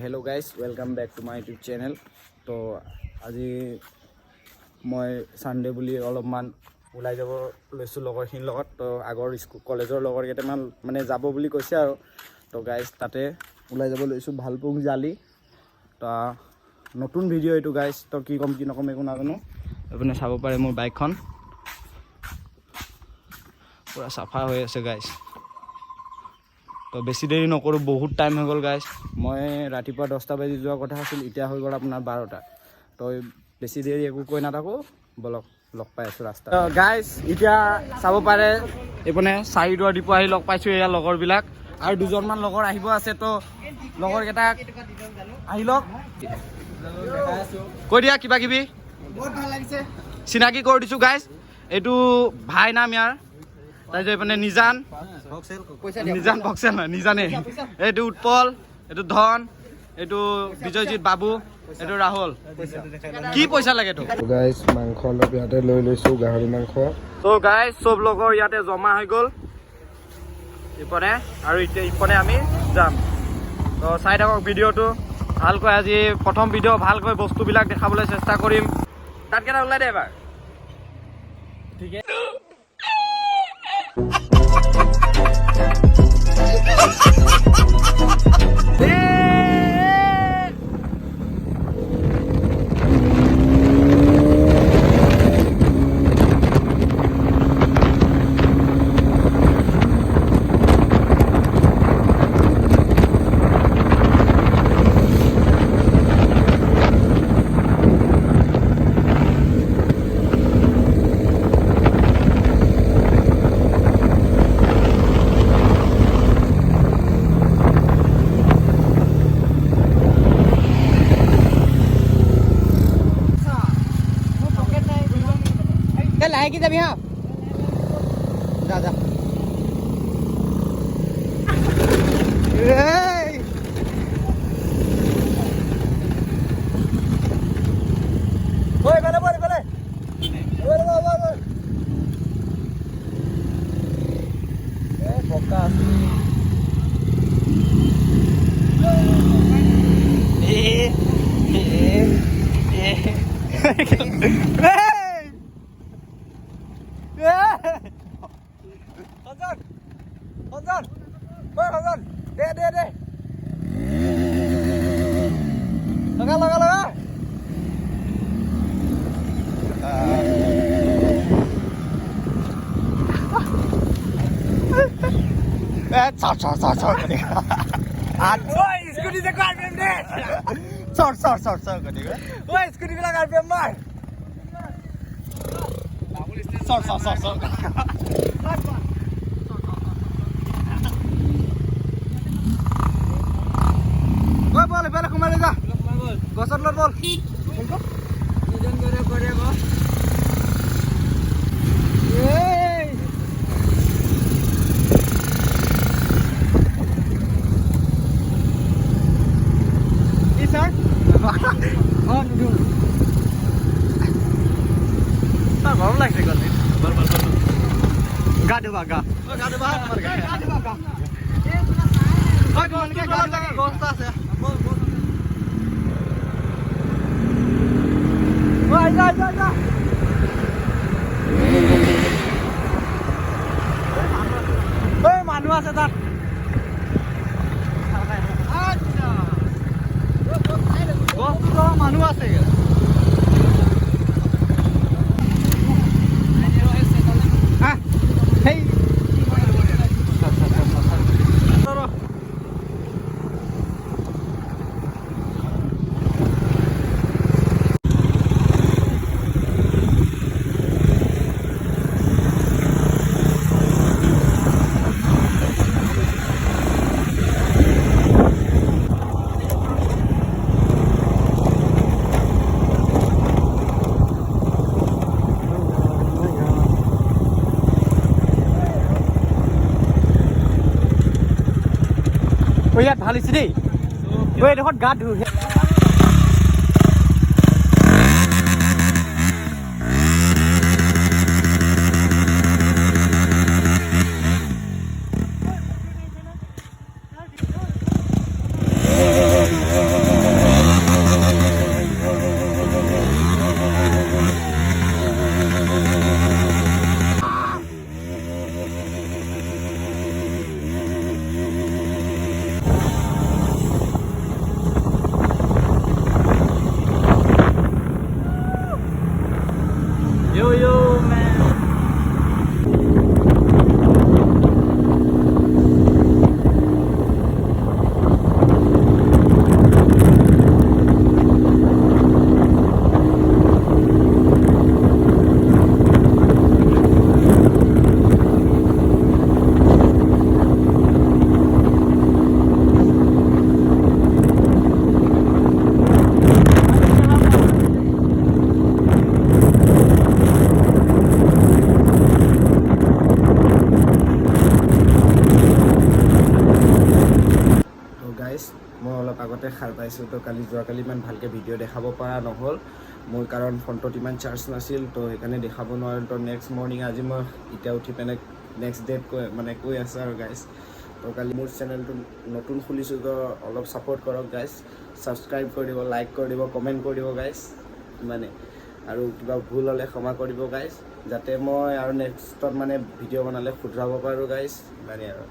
Hello guys, welcome back to my YouTube channel. তো আজি মই সানডে বুলি অলপমান ওলাই যাব লৈছো লগৰখিনিৰ লগত। তো আগৰ স্কুল কলেজৰ লগৰ কেইটামান মানে যাব বুলি কৈছে আৰু তো গাইজ তাতে ওলাই যাব লৈছো ভালপুং জালি। তো নতুন ভিডিঅ' এইটো গাইজ, তো কি কম কি নকম একো নাজানো। আপুনি চাব পাৰে মোৰ বাইকখন পুৰা চাফা হৈ আছে গাইজ। তো বেছি দেৰি নকৰোঁ, বহুত টাইম হৈ গ'ল গাইজ। মই ৰাতিপুৱা 10টা বাজি যোৱা কথা আছিল, এতিয়া হৈ গ'ল আপোনাৰ 12টা। তো বেছি দেৰি একো কৈ নাথাকোঁ, বলক লগ পাই আছোঁ ৰাস্তাত। গাইজ এতিয়া চাব পাৰে এইপিনে চাৰিদুৱাৰ ডিপু আহি লগ পাইছোঁ এয়া লগৰবিলাক, আৰু দুজনমান লগৰ আহিব আছে। তো লগৰকেইটাক আহি লওক, কৈ দিয়া কিবা কিবি। বহুত ভাল লাগিছে, চিনাকি কৰি দিছোঁ গাইজ। এইটো ভাই নাম ইয়াৰ, তাৰপিছত এইপিনে নিজান বক্সেল নহয়, নিজানে। এইটো উৎপল, এইটো ধন, এইটো বিজয়জিৎ বাবু, এইটো ৰাহুল। কি পইচা লাগে তো গাইজ? মাংস অলপ ইয়াতে লৈ লৈছোঁ, গাহৰি মাংস। তো গাইজ চব লগৰ ইয়াতে জমা হৈ গ'ল ইপনে, আৰু এতিয়া ইপনে আমি যাম। তো চাই থাকক ভিডিঅ'টো ভালকৈ। আজি প্ৰথম ভিডিঅ' ভালকৈ বস্তুবিলাক দেখাবলৈ চেষ্টা কৰিম। তাতকেইটা ওলাই দে এবাৰ, ঠিক আছে? লাহে কি যাবি হা, যা যা। লগা স্কুটি যে কার পেম দে, চট করে ওই স্কুটি গুলা কার পেম মার, চট ওই বল বেলা কুমারে যা গছর লর বল দুজন করে গো। গরম লাগছে গা দেবা গা মানুহ আছে তাত। মানুহ আছে ইয়াত ভাল হৈছে দেই। এইডোখৰত গা ধুই দেখাইছোঁ তো যোৱাকালি ইমান ভালকৈ ভিডিঅ' দেখাব পৰা নহ'ল মোৰ কাৰণ ফোনটোত ইমান চাৰ্জ নাছিল তো সেইকাৰণে দেখাব নোৱাৰিলোঁ তো নেক্সট মৰ্ণিং আজি মই এতিয়া উঠি পেলাই নেক্সট ডেট কৈ আছোঁ আৰু গাইজ তো কালি মোৰ চেনেলটো নতুন খুলিছোঁ তো অলপ ছাপোৰ্ট কৰক গাইজ ছাবস্ক্ৰাইব কৰি দিব লাইক কৰি দিব কমেণ্ট কৰি দিব গাইজ মানে আৰু কিবা ভুল হ'লে ক্ষমা কৰিব গাইজ যাতে মই আৰু নেক্সটত মানে ভিডিঅ' বনালে শুধৰাব পাৰোঁ গাইজ মানে আৰু